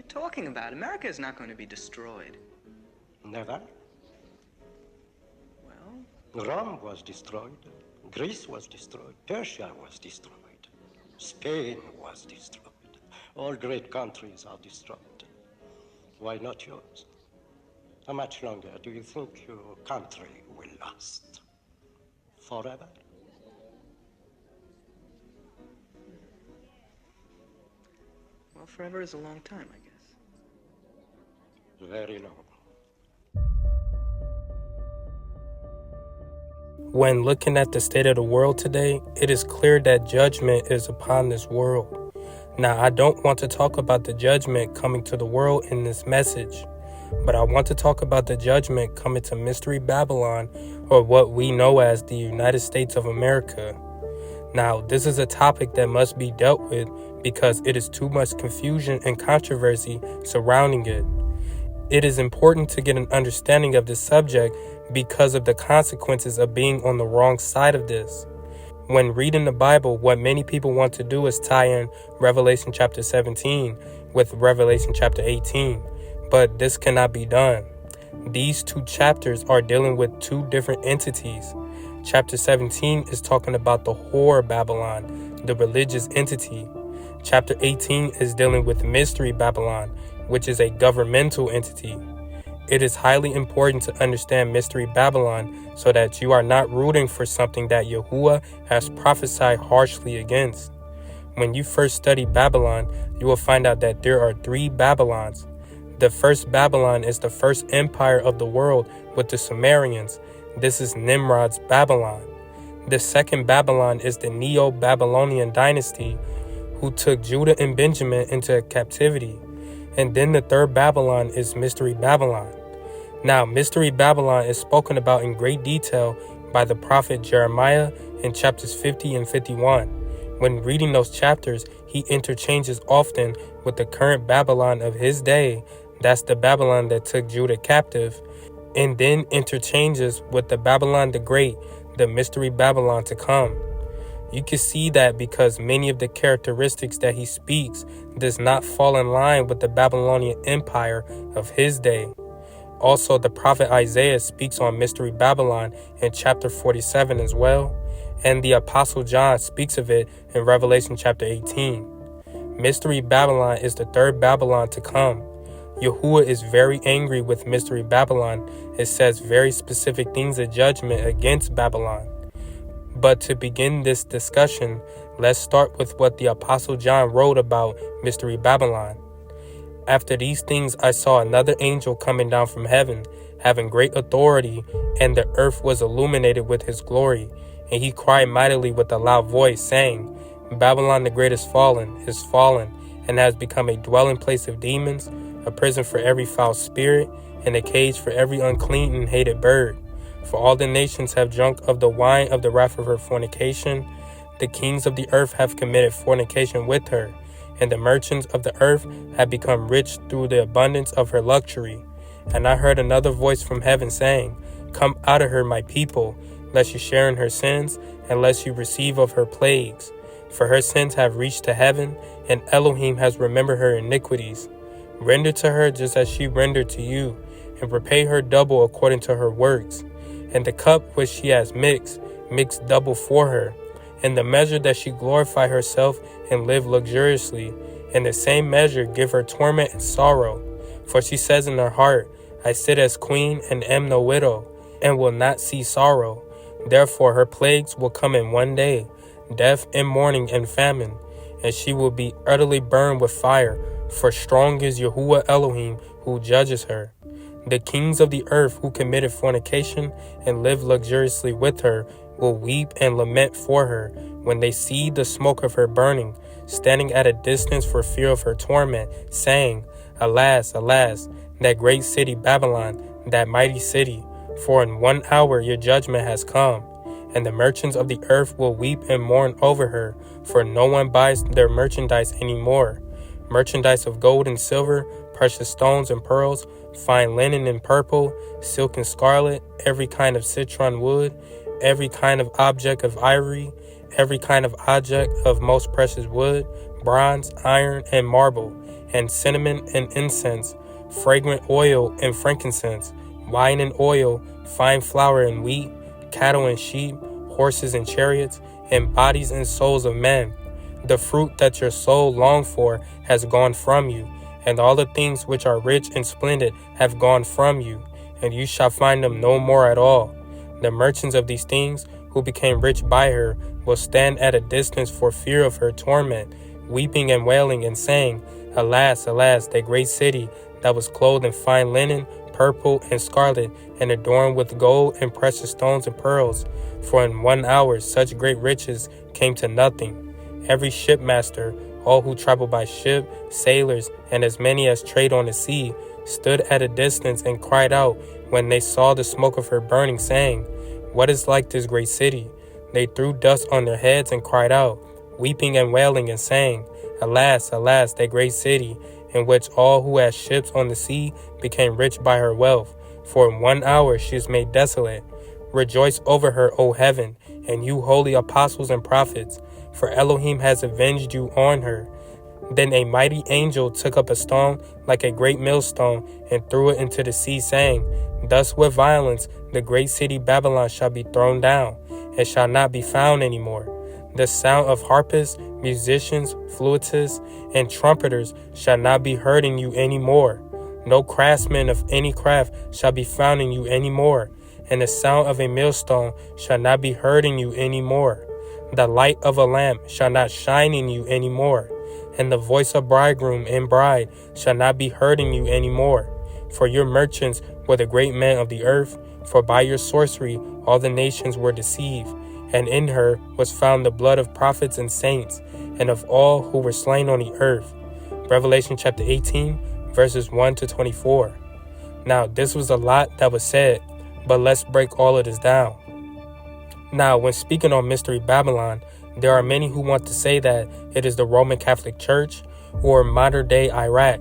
you talking about? America is not going to be destroyed. Never. Well, Rome was destroyed. Greece was destroyed. Persia was destroyed. Spain was destroyed. All great countries are destroyed. Why not yours? How much longer do you think your country will last? Forever? well, forever is a long time, I guess. Very long. When looking at the state of the world today, it is clear that judgment is upon this world. Now, I don't want to talk about the judgment coming to the world in this message, but I want to talk about the judgment coming to Mystery Babylon, or what we know as the United States of America. Now, this is a topic that must be dealt with because it is too much confusion and controversy surrounding it. It is important to get an understanding of this subject because of the consequences of being on the wrong side of this. When reading the Bible, what many people want to do is tie in Revelation chapter 17 with Revelation chapter 18, but this cannot be done. These two chapters are dealing with two different entities. Chapter 17 is talking about the whore Babylon, the religious entity. Chapter 18 is dealing with Mystery Babylon, which is a governmental entity. It is highly important to understand Mystery Babylon so that you are not rooting for something that Yahuwah has prophesied harshly against. When you first study Babylon, you will find out that there are three Babylons. The first Babylon is the first empire of the world with the Sumerians. This is Nimrod's Babylon. The second Babylon is the Neo-Babylonian dynasty who took Judah and Benjamin into captivity. And then the third Babylon is Mystery Babylon. Now, Mystery Babylon is spoken about in great detail by the prophet Jeremiah in chapters 50 and 51. When reading those chapters, he interchanges often with the current Babylon of his day, that's the Babylon that took Judah captive, and then interchanges with the Babylon the Great, the Mystery Babylon to come. You can see that because many of the characteristics that he speaks does not fall in line with the Babylonian Empire of his day. Also, the prophet Isaiah speaks on Mystery Babylon in chapter 47 as well, and the apostle John speaks of it in Revelation chapter 18. Mystery Babylon is the third Babylon to come. Yahuwah is very angry with Mystery Babylon. It says very specific things of judgment against Babylon. But to begin this discussion, let's start with what the Apostle John wrote about Mystery Babylon. After these things I saw another angel coming down from heaven, having great authority, and the earth was illuminated with his glory. And he cried mightily with a loud voice, saying, Babylon the Great is fallen, and has become a dwelling place of demons, a prison for every foul spirit, and a cage for every unclean and hated bird. For all the nations have drunk of the wine of the wrath of her fornication. The kings of the earth have committed fornication with her, and the merchants of the earth have become rich through the abundance of her luxury. And I heard another voice from heaven saying, Come out of her, my people, lest you share in her sins, and lest you receive of her plagues. For her sins have reached to heaven, and Elohim has remembered her iniquities. Render to her just as she rendered to you, and repay her double according to her works. And the cup which she has mix double for her. And the measure that she glorify herself and live luxuriously, in the same measure give her torment and sorrow. For she says in her heart, I sit as queen and am no widow, and will not see sorrow. Therefore her plagues will come in one day, death and mourning and famine, and she will be utterly burned with fire, for strong is Yahuwah Elohim who judges her. The kings of the earth who committed fornication and lived luxuriously with her will weep and lament for her when they see the smoke of her burning, standing at a distance for fear of her torment, saying, Alas, alas, that great city Babylon, that mighty city, for in 1 hour your judgment has come. And the merchants of the earth will weep and mourn over her, for no one buys their merchandise any more. Merchandise of gold and silver, precious stones and pearls, fine linen and purple, silk and scarlet, every kind of citron wood, every kind of object of ivory, every kind of object of most precious wood, bronze, iron, and marble, and cinnamon and incense, fragrant oil and frankincense, wine and oil, fine flour and wheat, cattle and sheep, horses and chariots, and bodies and souls of men. The fruit that your soul longed for has gone from you, and all the things which are rich and splendid have gone from you, and you shall find them no more at all. The merchants of these things, who became rich by her, will stand at a distance for fear of her torment, weeping and wailing and saying, Alas, alas, that great city that was clothed in fine linen, purple and scarlet, and adorned with gold and precious stones and pearls. For in 1 hour such great riches came to nothing. Every shipmaster, all who travel by ship, sailors, and as many as trade on the sea, stood at a distance and cried out when they saw the smoke of her burning, saying, What is like this great city? They threw dust on their heads and cried out, weeping and wailing and saying, Alas, alas, that great city, in which all who had ships on the sea became rich by her wealth. For in 1 hour she is made desolate. Rejoice over her, O heaven, and you holy apostles and prophets, for Elohim has avenged you on her. Then a mighty angel took up a stone like a great millstone and threw it into the sea, saying, Thus with violence the great city Babylon shall be thrown down, and shall not be found any more. The sound of harpists, musicians, flutists, and trumpeters shall not be heard in you any more. No craftsman of any craft shall be found in you any more, and the sound of a millstone shall not be heard in you any more. The light of a lamp shall not shine in you any more, and the voice of bridegroom and bride shall not be heard in you any more. For your merchants were the great men of the earth, for by your sorcery all the nations were deceived, and in her was found the blood of prophets and saints, and of all who were slain on the earth. Revelation chapter 18, verses 1 to 24. Now, this was a lot that was said, but let's break all of this down. Now, when speaking on Mystery Babylon, there are many who want to say that it is the Roman Catholic Church or modern-day Iraq.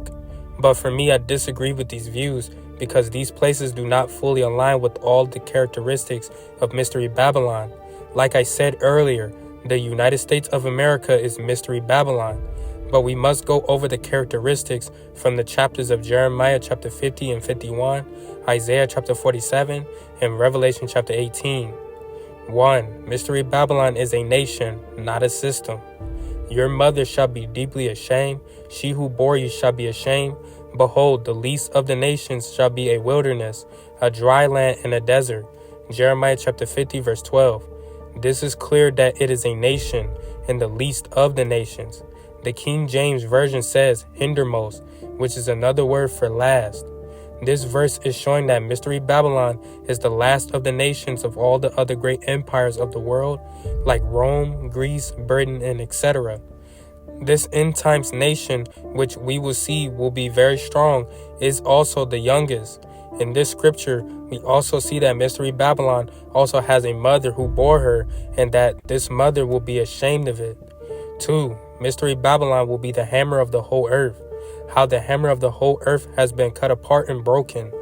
But for me, I disagree with these views because these places do not fully align with all the characteristics of Mystery Babylon. Like I said earlier, the United States of America is Mystery Babylon. But we must go over the characteristics from the chapters of Jeremiah chapter 50 and 51, Isaiah chapter 47, and Revelation chapter 18. 1. Mystery Babylon is a nation, not a system. Your mother shall be deeply ashamed. She who bore you shall be ashamed. Behold, the least of the nations shall be a wilderness, a dry land and a desert. Jeremiah chapter 50, verse 12. This is clear that it is a nation and the least of the nations. The King James Version says hindermost, which is another word for last. This verse is showing that Mystery Babylon is the last of the nations of all the other great empires of the world, like Rome, Greece, Britain, and etc. This end times nation, which we will see will be very strong, is also the youngest. In this scripture, we also see that Mystery Babylon also has a mother who bore her, and that this mother will be ashamed of it. 2. Mystery Babylon will be the hammer of the whole earth. How the hammer of the whole earth has been cut apart and broken.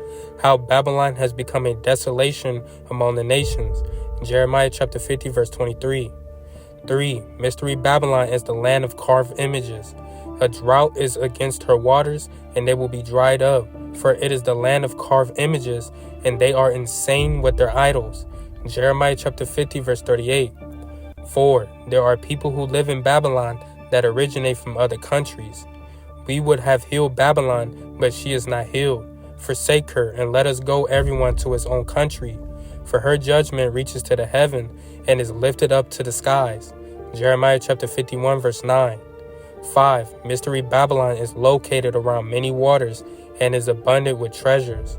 How Babylon has become a desolation among the nations. Jeremiah chapter 50, verse 23. 3. Mystery Babylon is the land of carved images. A drought is against her waters, and they will be dried up, for it is the land of carved images, and they are insane with their idols. Jeremiah chapter 50, verse 38. 4. There are people who live in Babylon that originate from other countries. We would have healed Babylon, but she is not healed. Forsake her, and let us go everyone to his own country. For her judgment reaches to the heaven, and is lifted up to the skies. Jeremiah chapter 51, verse 9. 5. Mystery Babylon is located around many waters, and is abundant with treasures.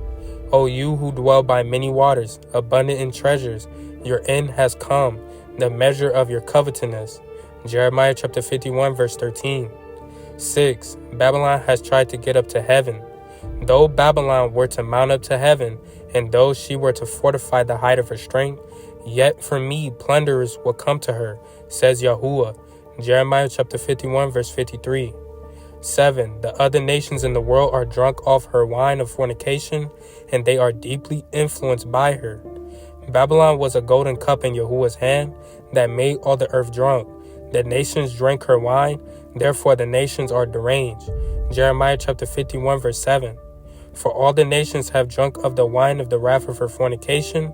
O you who dwell by many waters, abundant in treasures, your end has come, the measure of your covetousness. Jeremiah chapter 51, verse 13. 6. Babylon has tried to get up to heaven. Though Babylon were to mount up to heaven, and though she were to fortify the height of her strength, yet for me plunderers will come to her, says Yahuwah. Jeremiah chapter 51, verse 53. 7. The other nations in the world are drunk off her wine of fornication, and they are deeply influenced by her. Babylon was a golden cup in Yahuwah's hand that made all the earth drunk. The nations drank her wine, therefore the nations are deranged. Jeremiah chapter 51 verse 7. For all the nations have drunk of the wine of the wrath of her fornication.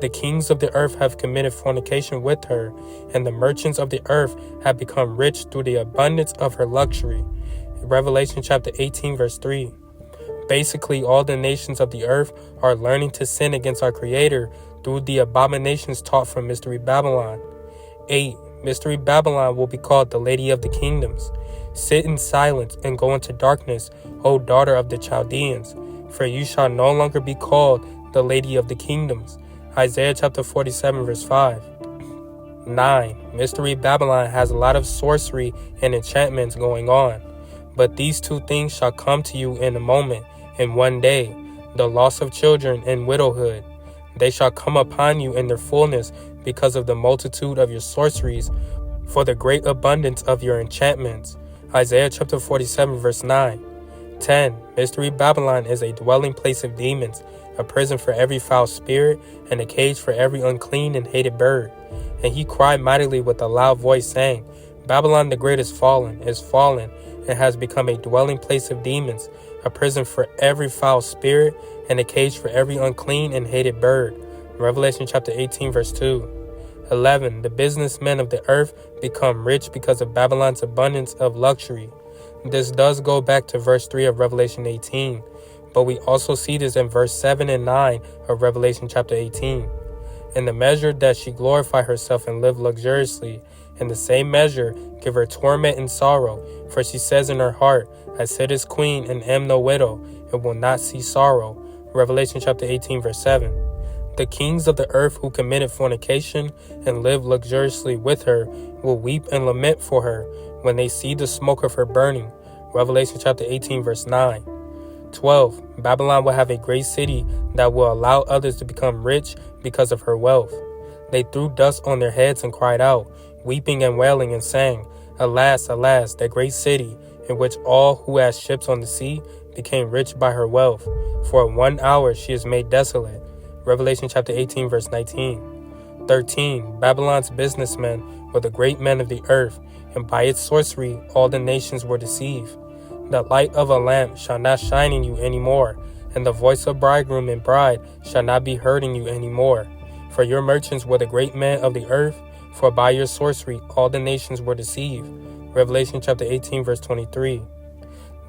The kings of the earth have committed fornication with her, and the merchants of the earth have become rich through the abundance of her luxury. Revelation chapter 18 verse 3. Basically, all the nations of the earth are learning to sin against our Creator through the abominations taught from Mystery Babylon. 8. Mystery Babylon will be called the Lady of the Kingdoms. Sit in silence and go into darkness, O daughter of the Chaldeans, for you shall no longer be called the Lady of the Kingdoms. Isaiah chapter 47 verse 5. 9. Mystery Babylon has a lot of sorcery and enchantments going on. But these two things shall come to you in a moment, in one day, the loss of children and widowhood. They shall come upon you in their fullness because of the multitude of your sorceries, for the great abundance of your enchantments. Isaiah chapter 47 verse 9. 10. Mystery Babylon is a dwelling place of demons, a prison for every foul spirit, and a cage for every unclean and hated bird. And he cried mightily with a loud voice, saying, Babylon the great is fallen, and has become a dwelling place of demons, a prison for every foul spirit, and a cage for every unclean and hated bird. Revelation chapter 18 verse 2. 11. The businessmen of the earth become rich because of Babylon's abundance of luxury. This does go back to verse 3 of Revelation 18, but we also see this in verse 7 and 9 of Revelation chapter 18. In the measure that she glorify herself and live luxuriously, in the same measure give her torment and sorrow, for she says in her heart, I sit as queen and am no widow, and will not see sorrow. Revelation chapter 18 verse 7. The kings of the earth who committed fornication and lived luxuriously with her will weep and lament for her when they see the smoke of her burning. Revelation chapter 18 verse 9. 12. Babylon will have a great city that will allow others to become rich because of her wealth. They threw dust on their heads and cried out, weeping and wailing, and sang, Alas, alas, that great city, in which all who had ships on the sea became rich by her wealth. For in 1 hour she is made desolate. Revelation chapter 18 verse 19. 13. Babylon's businessmen were the great men of the earth, and by its sorcery all the nations were deceived. The light of a lamp shall not shine in you any more, and the voice of bridegroom and bride shall not be heard in you any more. For your merchants were the great men of the earth, for by your sorcery all the nations were deceived. Revelation chapter 18 verse 23.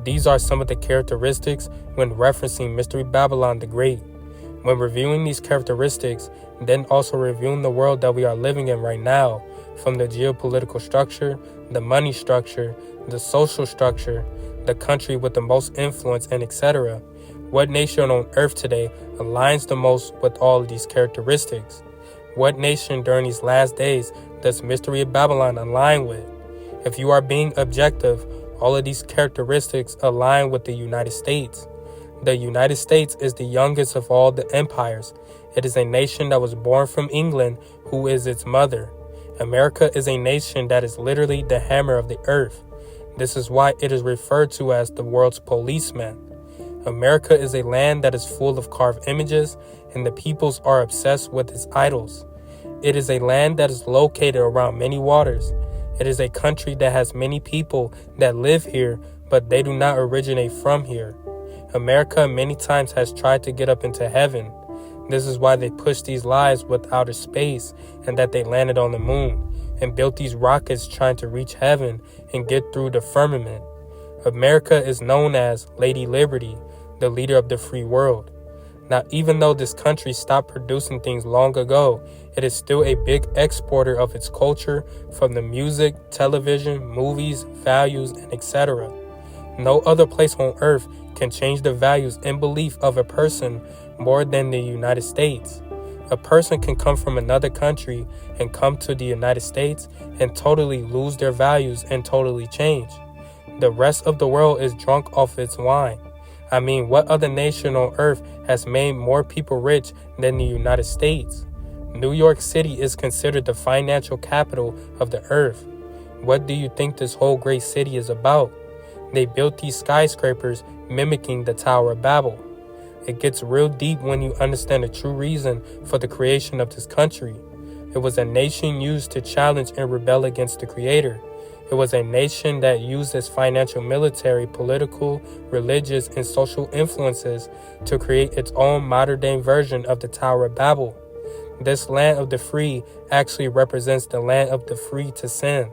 These are some of the characteristics when referencing Mystery Babylon the Great. When reviewing these characteristics, then also reviewing the world that we are living in right now, from the geopolitical structure, the money structure, the social structure, the country with the most influence, and etc. What nation on earth today aligns the most with all of these characteristics? What nation during these last days does Mystery Babylon align with? If you are being objective, all of these characteristics align with the United States. The United States is the youngest of all the empires. It is a nation that was born from England, who is its mother. America is a nation that is literally the hammer of the earth. This is why it is referred to as the world's policeman. America is a land that is full of carved images, and the peoples are obsessed with its idols. It is a land that is located around many waters. It is a country that has many people that live here, but they do not originate from here. America many times has tried to get up into heaven. This is why they push these lies with outer space and that they landed on the moon and built these rockets trying to reach heaven and get through the firmament. America is known as Lady Liberty, the leader of the free world. Now, even though this country stopped producing things long ago, it is still a big exporter of its culture from the music, television, movies, values, and etc. No other place on earth can change the values and belief of a person more than the United States. A person can come from another country and come to the United States and totally lose their values and totally change. The rest of the world is drunk off its wine. I mean, what other nation on earth has made more people rich than the United States? New York City is considered the financial capital of the earth. What do you think this whole great city is about? They built these skyscrapers mimicking the Tower of Babel. It gets real deep when you understand the true reason for the creation of this country. It was a nation used to challenge and rebel against the Creator. It was a nation that used its financial, military, political, religious, and social influences to create its own modern-day version of the Tower of Babel. This land of the free actually represents the land of the free to sin.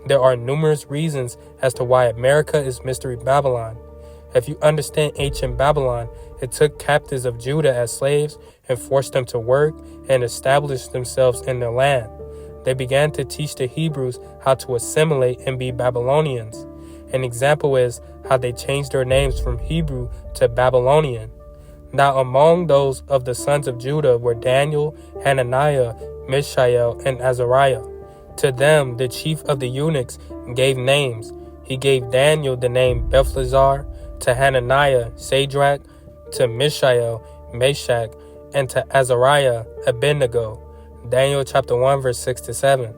There are numerous reasons as to why America is Mystery Babylon. If you understand ancient Babylon, it took captives of Judah as slaves and forced them to work and establish themselves in their land. They began to teach the Hebrews how to assimilate and be Babylonians. An example is how they changed their names from Hebrew to Babylonian. Now among those of the sons of Judah were Daniel, Hananiah, Mishael, and Azariah. To them, the chief of the eunuchs gave names. He gave Daniel the name Belshazzar, to Hananiah, Shadrach, to Mishael, Meshach, and to Azariah, Abednego. Daniel chapter 1, verse 6-7.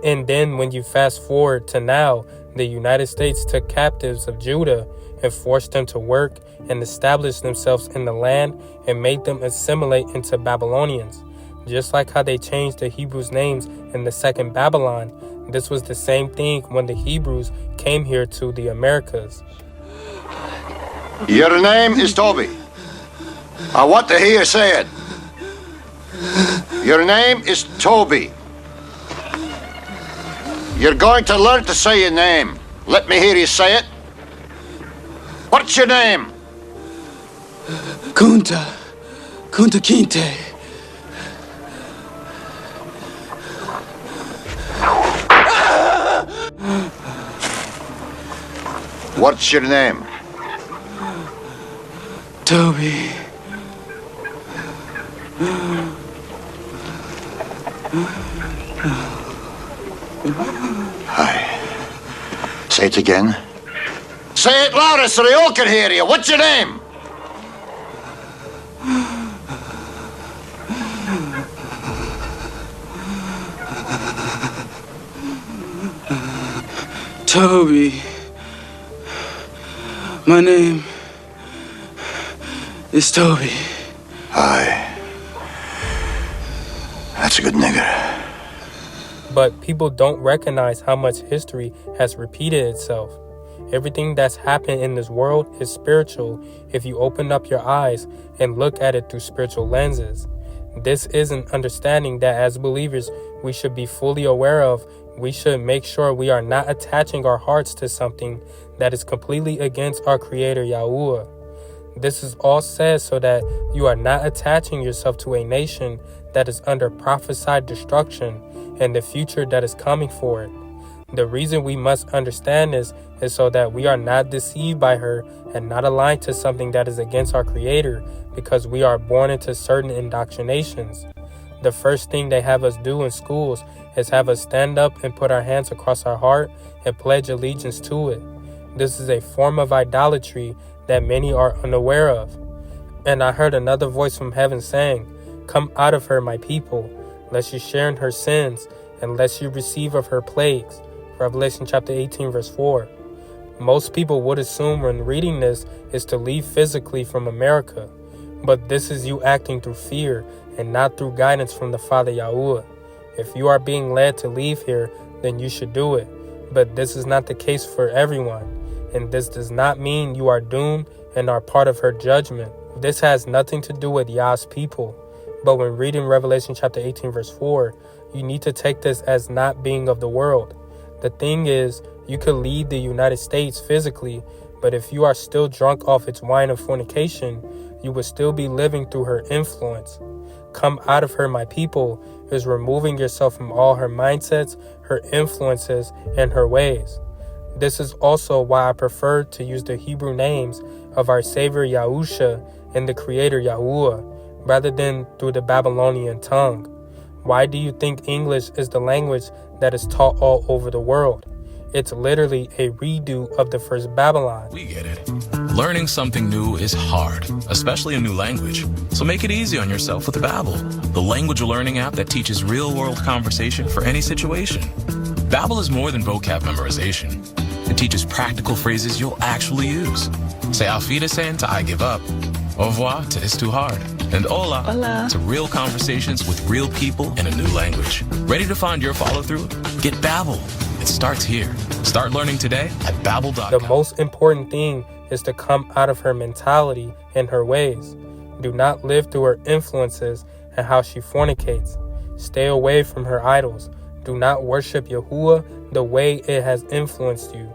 And then when you fast forward to now, the United States took captives of Judah and forced them to work and establish themselves in the land and made them assimilate into Babylonians. Just like how they changed the Hebrews' names in the second Babylon, this was the same thing when the Hebrews came here to the Americas. Your name is Toby. I want to hear you say it. Your name is Toby. You're going to learn to say your name. Let me hear you say it. What's your name? Kunta Kinte. What's your name? Toby. Hi. Say it again. Say it louder so they all can hear you. What's your name? Toby. My name is Toby. Hi. That's a good nigger. But people don't recognize how much history has repeated itself. Everything that's happened in this world is spiritual if you open up your eyes and look at it through spiritual lenses. This is an understanding that as believers we should be fully aware of. We should make sure we are not attaching our hearts to something that is completely against our Creator Yahuwah. This is all said so that you are not attaching yourself to a nation that is under prophesied destruction and the future that is coming for it. The reason we must understand this is so that we are not deceived by her and not aligned to something that is against our Creator, because we are born into certain indoctrinations. The first thing they have us do in schools is have us stand up and put our hands across our heart and pledge allegiance to it. This is a form of idolatry that many are unaware of. And I heard another voice from heaven saying, "Come out of her, my people, lest you share in her sins, and lest you receive of her plagues." Revelation chapter 18, verse 4. Most people would assume when reading this is to leave physically from America, but this is you acting through fear and not through guidance from the Father Yahuwah. If you are being led to leave here, then you should do it. But this is not the case for everyone, and this does not mean you are doomed and are part of her judgment. This has nothing to do with Yah's people. But when reading Revelation chapter 18, verse 4, you need to take this as not being of the world. The thing is, you could leave the United States physically, but if you are still drunk off its wine of fornication, you will still be living through her influence. Come out of her, my people, is removing yourself from all her mindsets, her influences, and her ways. This is also why I prefer to use the Hebrew names of our Savior Yahusha and the Creator Yahuwah, rather than through the Babylonian tongue. Why do you think English is the language that is taught all over the world? It's literally a redo of the first Babylon. We get it. Learning something new is hard, especially a new language. So make it easy on yourself with Babbel, the language learning app that teaches real-world conversation for any situation. Babbel is more than vocab memorization. It teaches practical phrases you'll actually use. Say auf Wiedersehen to I give up, au revoir to it's too hard, and hola to real conversations with real people in a new language. Ready to find your follow-through? Get Babbel. It starts here. Start learning today at Babbel.com. The most important thing is to come out of her mentality and her ways. Do not live through her influences and how she fornicates. Stay away from her idols. Do not worship Yahuwah the way it has influenced you.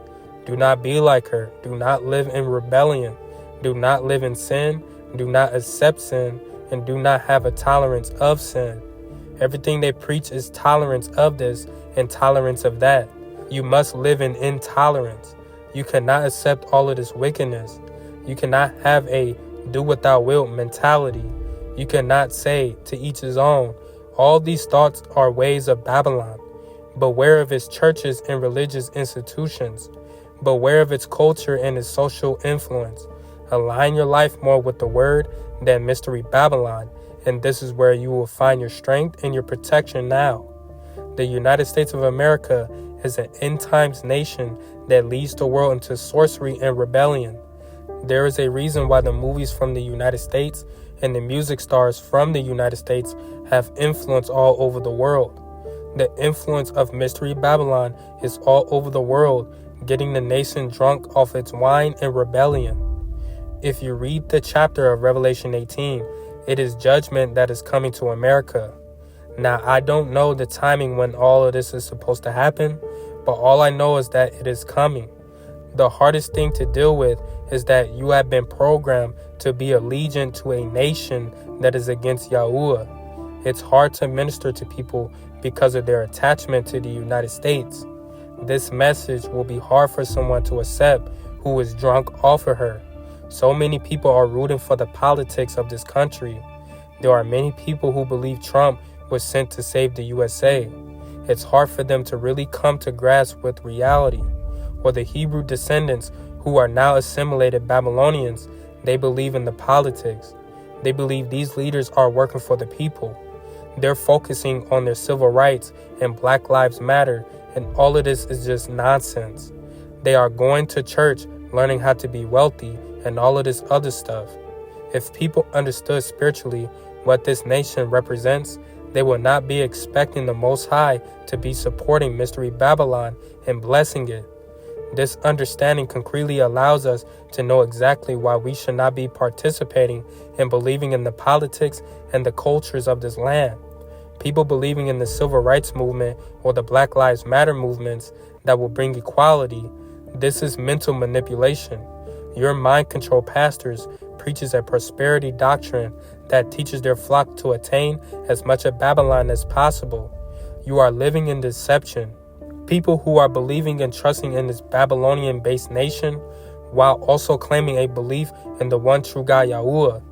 Do not be like her. Do not live in rebellion. Do not live in sin. Do not accept sin. And do not have a tolerance of sin. Everything they preach is tolerance of this and tolerance of that. You must live in intolerance. You cannot accept all of this wickedness. You cannot have a do what thou wilt mentality. You cannot say to each his own. All these thoughts are ways of Babylon. Beware of its churches and religious institutions. Beware of its culture and its social influence. Align your life more with the word than Mystery Babylon, and this is where you will find your strength and your protection now. The United States of America is an end times nation that leads the world into sorcery and rebellion. There is a reason why the movies from the United States and the music stars from the United States have influence all over the world. The influence of Mystery Babylon is all over the world, getting the nation drunk off its wine and rebellion. If you read the chapter of Revelation 18, it is judgment that is coming to America. Now, I don't know the timing when all of this is supposed to happen, but all I know is that it is coming. The hardest thing to deal with is that you have been programmed to be allegiant to a nation that is against Yahuwah. It's hard to minister to people because of their attachment to the United States. This message will be hard for someone to accept who is drunk off of her. So many people are rooting for the politics of this country. There are many people who believe Trump was sent to save the USA. It's hard for them to really come to grasp with reality. Or the Hebrew descendants who are now assimilated Babylonians, they believe in the politics. They believe these leaders are working for the people. They're focusing on their civil rights and Black Lives Matter, and all of this is just nonsense. They are going to church, learning how to be wealthy, and all of this other stuff. If people understood spiritually what this nation represents, they will not be expecting the Most High to be supporting Mystery Babylon and blessing it. This understanding concretely allows us to know exactly why we should not be participating in believing in the politics and the cultures of this land. People believing in the civil rights movement or the Black Lives Matter movements that will bring equality, this is mental manipulation. Your mind-controlled pastors preaches a prosperity doctrine that teaches their flock to attain as much of Babylon as possible. You are living in deception. People who are believing and trusting in this Babylonian-based nation while also claiming a belief in the one true God Yahuwah,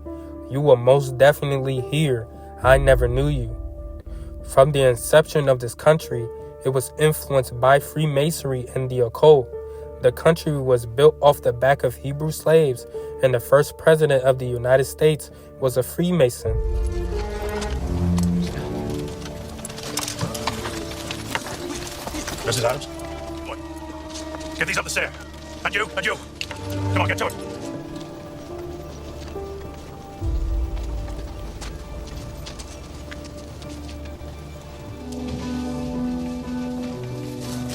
you will most definitely hear, "I never knew you." From the inception of this country, it was influenced by Freemasonry and the occult. The country was built off the back of Hebrew slaves, and the first president of the United States was a Freemason. Mrs. Adams? What? Get these up the stair. And you, and you. Come on, get to it.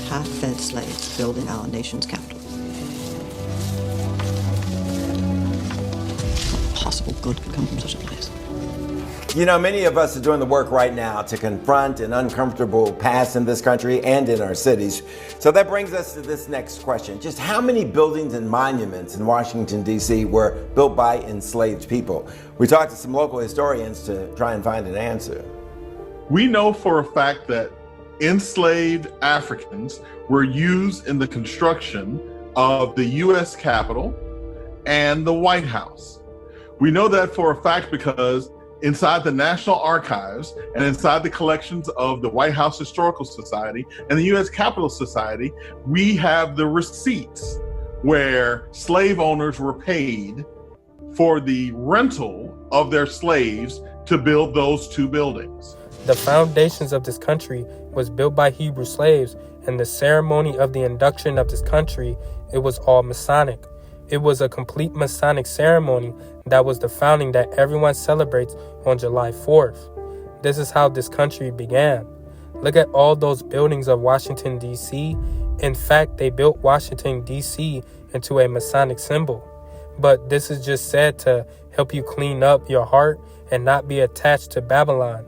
Half-fed slaves building our nation's capital. What possible good could come from such a place? You know, many of us are doing the work right now to confront an uncomfortable past in this country and in our cities. So that brings us to this next question. Just how many buildings and monuments in Washington, D.C. were built by enslaved people? We talked to some local historians to try and find an answer. We know for a fact that enslaved Africans were used in the construction of the U.S. Capitol and the White House. We know that for a fact because inside the National Archives and inside the collections of the White House Historical Society and the U.S. Capitol Society, we have the receipts where slave owners were paid for the rental of their slaves to build those two buildings. The foundations of this country was built by Hebrew slaves, and the ceremony of the induction of this country, it was all Masonic. It was a complete Masonic ceremony that was the founding that everyone celebrates on July 4th. This is how this country began. Look at all those buildings of Washington, D.C. In fact, they built Washington, D.C. into a Masonic symbol. But this is just said to help you clean up your heart and not be attached to Babylon.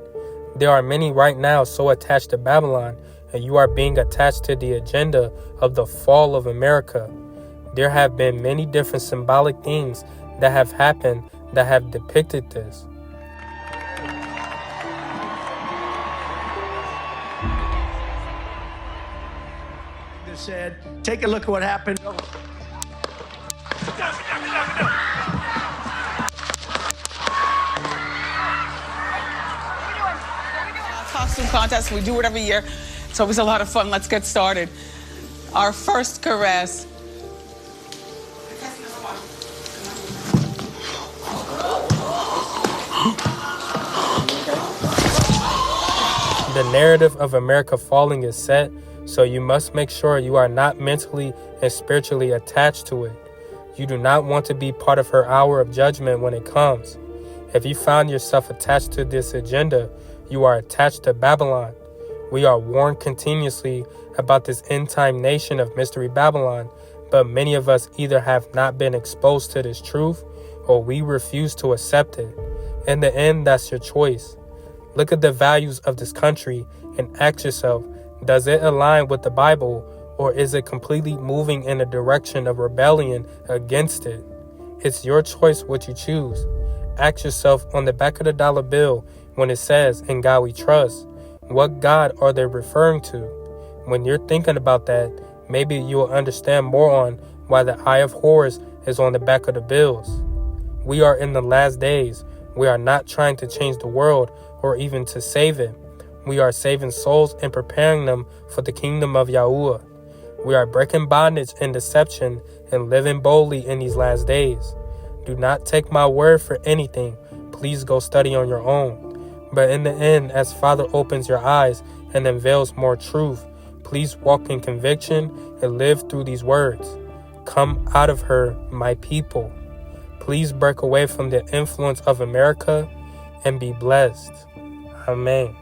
There are many right now so attached to Babylon, and you are being attached to the agenda of the fall of America. There have been many different symbolic things that have happened that have depicted this. Said, take a look at what happened. Costume contest. We do it every year. It's always a lot of fun. Let's get started. Our first caress. The narrative of America falling is set, so you must make sure you are not mentally and spiritually attached to it. You do not want to be part of her hour of judgment when it comes. If you found yourself attached to this agenda, you are attached to Babylon. We are warned continuously about this end-time nation of Mystery Babylon, but many of us either have not been exposed to this truth or we refuse to accept it. In the end, that's your choice. Look at the values of this country and ask yourself, does it align with the Bible, or is it completely moving in a direction of rebellion against it? It's your choice what you choose. Ask yourself on the back of the dollar bill when it says, "In God we trust," what God are they referring to? When you're thinking about that, maybe you'll understand more on why the Eye of Horus is on the back of the bills. We are in the last days. We are not trying to change the world or even to save it. We are saving souls and preparing them for the kingdom of Yahuwah. We are breaking bondage and deception and living boldly in these last days. Do not take my word for anything. Please go study on your own. But in the end, as Father opens your eyes and unveils more truth, please walk in conviction and live through these words. Come out of her, my people. Please break away from the influence of America and be blessed. Amen.